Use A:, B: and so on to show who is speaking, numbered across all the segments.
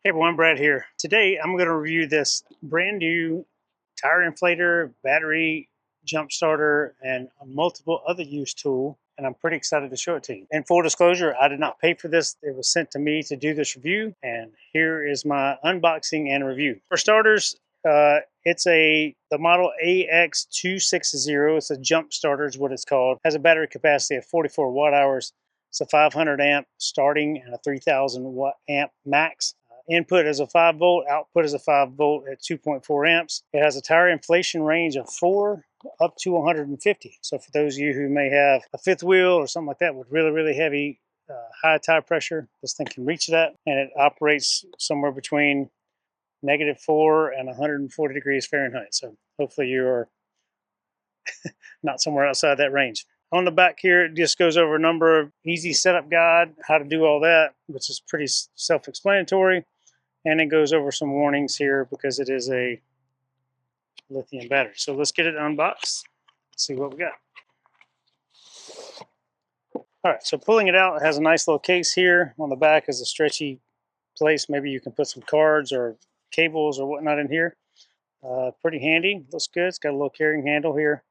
A: Hey everyone, Brad here. Today I'm going to review this brand new tire inflator, battery jump starter, and a multiple other use tool, and I'm pretty excited to show it to you. In full disclosure, I did not pay for this. It was sent to me to do this review, and here is my unboxing and review. For starters, it's the model AX260. It's a jump starter is what it's called. It has a battery capacity of 44 watt hours. It's a 500 amp starting and a 3000 watt amp max. Input is a 5 volt, output is a 5 volt at 2.4 amps. It has a tire inflation range of 4 up to 150. So for those of you who may have a fifth wheel or something like that with really heavy high tire pressure, this thing can reach that, and it operates somewhere between -4 and 140 degrees Fahrenheit. So hopefully you are not somewhere outside that range. On the back here, it just goes over a number of easy setup guide, how to do all that, which is pretty self-explanatory. And it goes over some warnings here because it is a lithium battery. So let's get it unboxed, see what we got. All right, so pulling it out, it has a nice little case here. On the back is a stretchy place. Maybe you can put some cards or cables or whatnot in here. Pretty handy, looks good. It's got a little carrying handle here.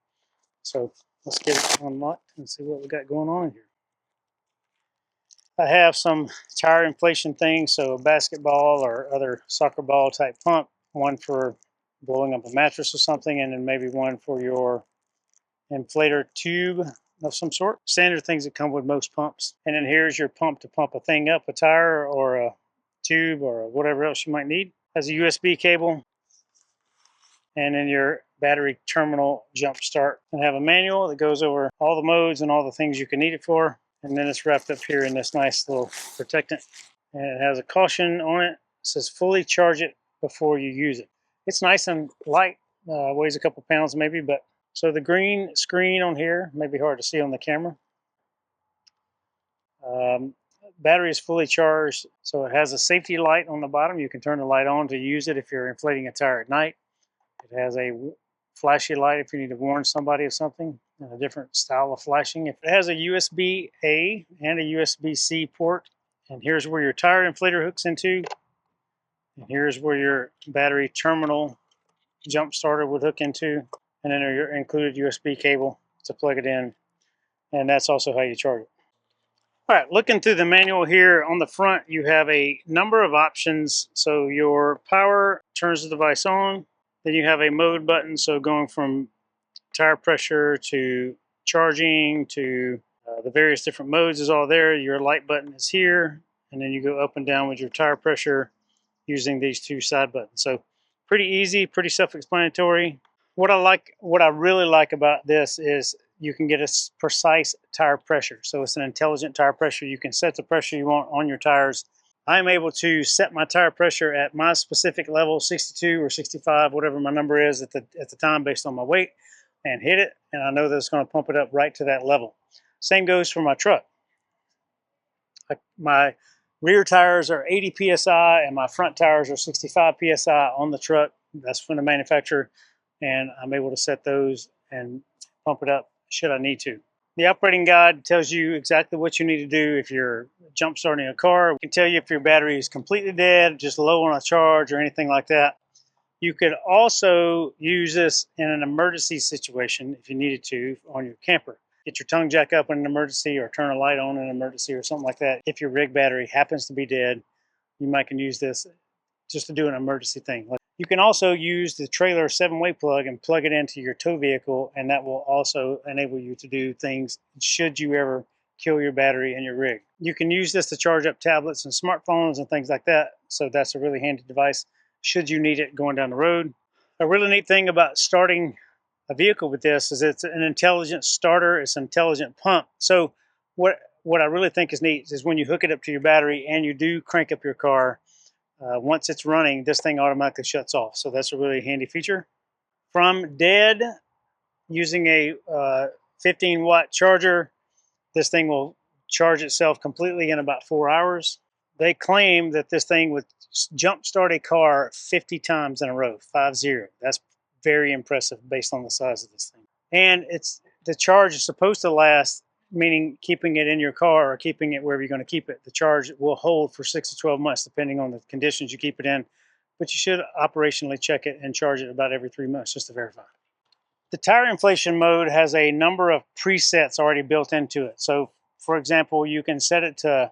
A: So let's get it unlocked and see what we got going on here. I have some tire inflation things, so a basketball or other soccer ball type pump, one for blowing up a mattress or something, and then maybe one for your inflator tube of some sort. Standard things that come with most pumps. And then here's your pump to pump a thing up, a tire or a tube or whatever else you might need. Has a USB cable, and then your battery terminal jump start. And have a manual that goes over all the modes and all the things you can need it for. And then it's wrapped up here in this nice little protectant. And it has a caution on it. It says fully charge it before you use it. It's nice and light, weighs a couple pounds maybe, but so the green screen on here may be hard to see on the camera. Battery is fully charged, so it has a safety light on the bottom. You can turn the light on to use it if you're inflating a tire at night. It has a flashy light if you need to warn somebody of something, and a different style of flashing. It has a USB-A and a USB-C port, and here's where your tire inflator hooks into, and here's where your battery terminal jump starter would hook into, and then your included USB cable to plug it in, and that's also how you charge it. All right, looking through the manual here, on the front you have a number of options. So your power turns the device on. Then you have a mode button, so going from tire pressure to charging to the various different modes is all there. Your light button is here, and then you go up and down with your tire pressure using these two side buttons. So pretty easy, pretty self-explanatory. What I really like about this is you can get a precise tire pressure. So it's an intelligent tire pressure. You can set the pressure you want on your tires. I'm able to set my tire pressure at my specific level, 62 or 65, whatever my number is at the time based on my weight, and hit it, and I know that it's going to pump it up right to that level. Same goes for my truck. My rear tires are 80 psi and my front tires are 65 psi on the truck. That's from the manufacturer, and I'm able to set those and pump it up should I need to. The operating guide tells you exactly what you need to do if you're jump starting a car. It can tell you if your battery is completely dead, just low on a charge, or anything like that. You could also use this in an emergency situation if you needed to on your camper. Get your tongue jack up in an emergency or turn a light on in an emergency or something like that. If your rig battery happens to be dead, you might can use this just to do an emergency thing. You can also use the trailer 7-way plug and plug it into your tow vehicle, and that will also enable you to do things should you ever kill your battery in your rig. You can use this to charge up tablets and smartphones and things like that, so that's a really handy device should you need it going down the road. A really neat thing about starting a vehicle with this is it's an intelligent starter, it's an intelligent pump. So what I really think is neat is when you hook it up to your battery and you do crank up your car, once it's running, this thing automatically shuts off. So that's a really handy feature. From dead, using a 15-watt charger, this thing will charge itself completely in about 4 hours. They claim that this thing would jump start a car 50 times in a row, 50. That's very impressive based on the size of this thing. And the charge is supposed to last meaning keeping it in your car or keeping it wherever you're going to keep it. The charge will hold for 6 to 12 months, depending on the conditions you keep it in. But you should operationally check it and charge it about every 3 months just to verify. The tire inflation mode has a number of presets already built into it. So, for example, you can set it to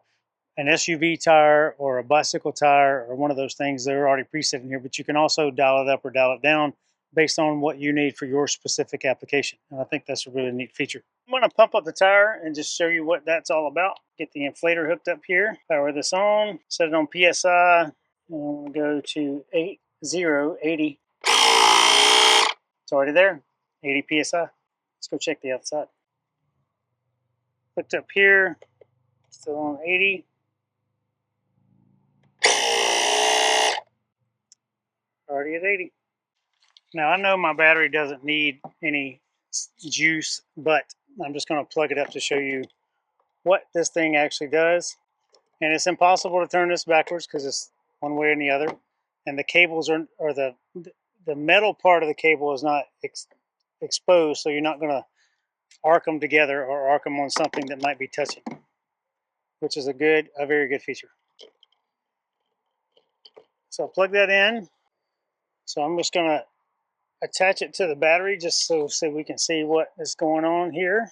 A: an SUV tire or a bicycle tire or one of those things. They're already preset in here, but you can also dial it up or dial it down based on what you need for your specific application. And I think that's a really neat feature. I'm going to pump up the tire and just show you what that's all about. Get the inflator hooked up here, power this on, set it on PSI, and we'll go to 80. It's already there, 80 PSI. Let's go check the outside. Hooked up here, still on 80. Already at 80. Now I know my battery doesn't need any juice, but I'm just going to plug it up to show you what this thing actually does. And it's impossible to turn this backwards because it's one way or the other. And the cables are, or the metal part of the cable is not exposed, so you're not going to arc them together or arc them on something that might be touching, which is a very good feature. So I'll plug that in. So I'm just going to attach it to the battery just so we can see what is going on here.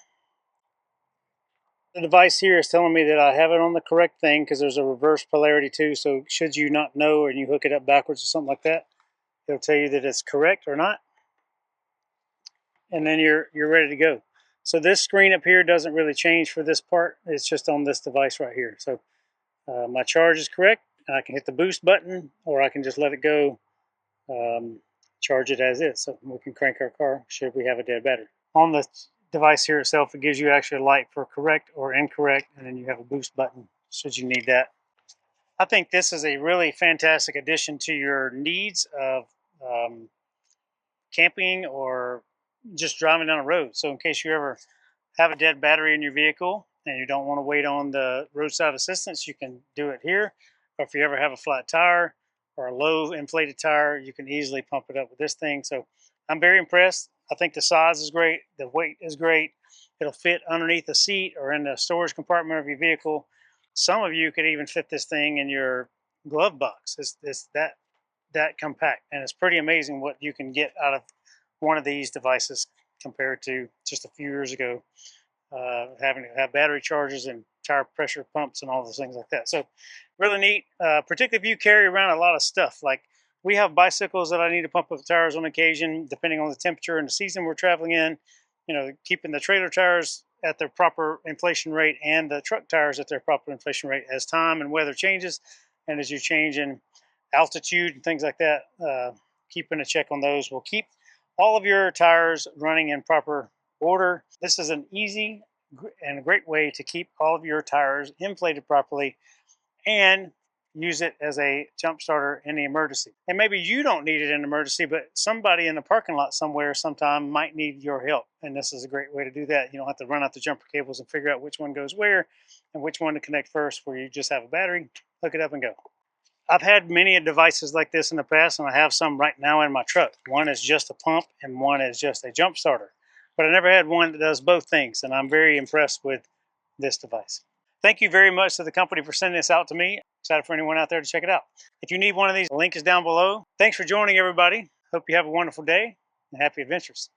A: The device here is telling me that I have it on the correct thing because there's a reverse polarity too. So should you not know and you hook it up backwards or something like that, it'll tell you that it's correct or not. And then you're ready to go. So this screen up here doesn't really change for this part. It's just on this device right here. So my charge is correct. And I can hit the boost button or I can just let it go. Charge it as is, so we can crank our car should we have a dead battery. On the device here itself, it gives you actually a light for correct or incorrect, and then you have a boost button should you need that. I think this is a really fantastic addition to your needs of camping or just driving down a road. So in case you ever have a dead battery in your vehicle and you don't want to wait on the roadside assistance, you can do it here. Or if you ever have a flat tire or a low inflated tire, you can easily pump it up with this thing. So I'm very impressed. I think the size is great. The weight is great. It'll fit underneath the seat or in the storage compartment of your vehicle. Some of you could even fit this thing in your glove box. It's that compact. And it's pretty amazing what you can get out of one of these devices compared to just a few years ago, having to have battery chargers and tire pressure pumps and all those things like that. So really neat, particularly if you carry around a lot of stuff. Like we have bicycles that I need to pump up the tires on occasion, depending on the temperature and the season we're traveling in. You know, keeping the trailer tires at their proper inflation rate and the truck tires at their proper inflation rate as time and weather changes. And as you change in altitude and things like that, keeping a check on those will keep all of your tires running in proper order. This is an easy and a great way to keep all of your tires inflated properly and use it as a jump starter in the emergency. And maybe you don't need it in an emergency, but somebody in the parking lot somewhere sometime might need your help. And this is a great way to do that. You don't have to run out the jumper cables and figure out which one goes where and which one to connect first, where you just have a battery, hook it up and go. I've had many devices like this in the past, and I have some right now in my truck. One is just a pump and one is just a jump starter. But I never had one that does both things, and I'm very impressed with this device. Thank you very much to the company for sending this out to me. Excited for anyone out there to check it out. If you need one of these, the link is down below. Thanks for joining, everybody. Hope you have a wonderful day and happy adventures.